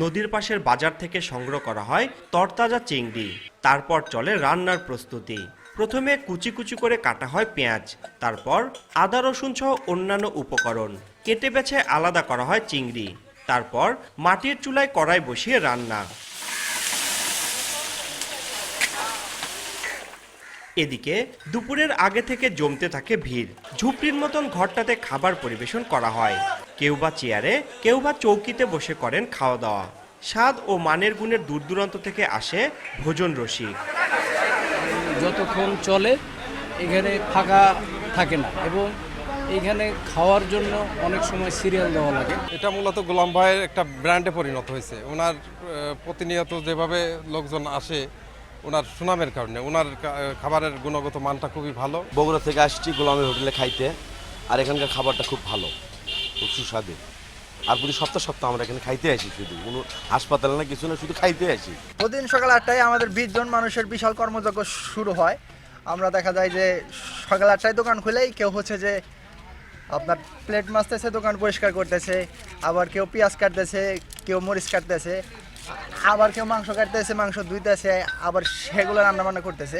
নদীর পাশের বাজার থেকে সংগ্রহ করা হয় তরতাজা চিংড়ি। তারপর চলে রান্নার প্রস্তুতি। প্রথমে কুচি কুচি করে কাটা হয় পেঁয়াজ, তারপর আদা রসুন সহ অন্যান্য উপকরণ কেটে বেছে আলাদা করা হয় চিংড়ি। তারপর মাটির চুলায় কড়াই বসিয়ে রান্না। এদিকে দুপুরের আগে থেকে জমতে থাকে ভিড়। ঝুপড়ির মতন ঘরটাতে খাবার পরিবেশন করা হয়। কেউ বা চেয়ারে, কেউ বা চৌকিতে বসে করেন খাওয়া দাওয়া। স্বাদ ও মানের গুণের দূর দূরান্ত থেকে আসে ভোজন রসিক। যতক্ষণ চলে এখানে ফাঁকা থাকে না এবং এখানে খাওয়ার জন্য অনেক সময় সিরিয়াল দেওয়া লাগে। এটা মূলত গোলাম ভাইয়ের একটা ব্র্যান্ডে পরিণত হয়েছে। ওনার প্রতিনিয়ত যেভাবে লোকজন আসে ওনার সুনামের কারণে, ওনার খাবারের গুণগত মানটা খুবই ভালো। বগুড়া থেকে আসছি গোলামের হোটেলে খাইতে, আর এখানকার খাবারটা খুব ভালো, খুব সুস্বাদু। আর প্রতি সপ্তাহ আমরা এখানে খাইতে আসি, শুধু কোনো হাসপাতালে না কিছু না, শুধু খাইতে আসি। প্রতিদিন সকাল 8টায় আমাদের 20 জন মানুষের বিশাল কর্মযজ্ঞ শুরু হয়। আমরা দেখা যায় যে সকাল 8টায় দোকান খুলেই কেউ হচ্ছে যে আপনার প্লেট মাজতেছে, দোকান পরিষ্কার করতেছে, আবার কেউ পেঁয়াজ কাটতেছে, কেউ মরিচ কাটতেছে, আবার কেউ মাংস কাটতেছে, মাংস ধুইতেছে, আবার সেগুলো রান্নাবান্না করতেছে।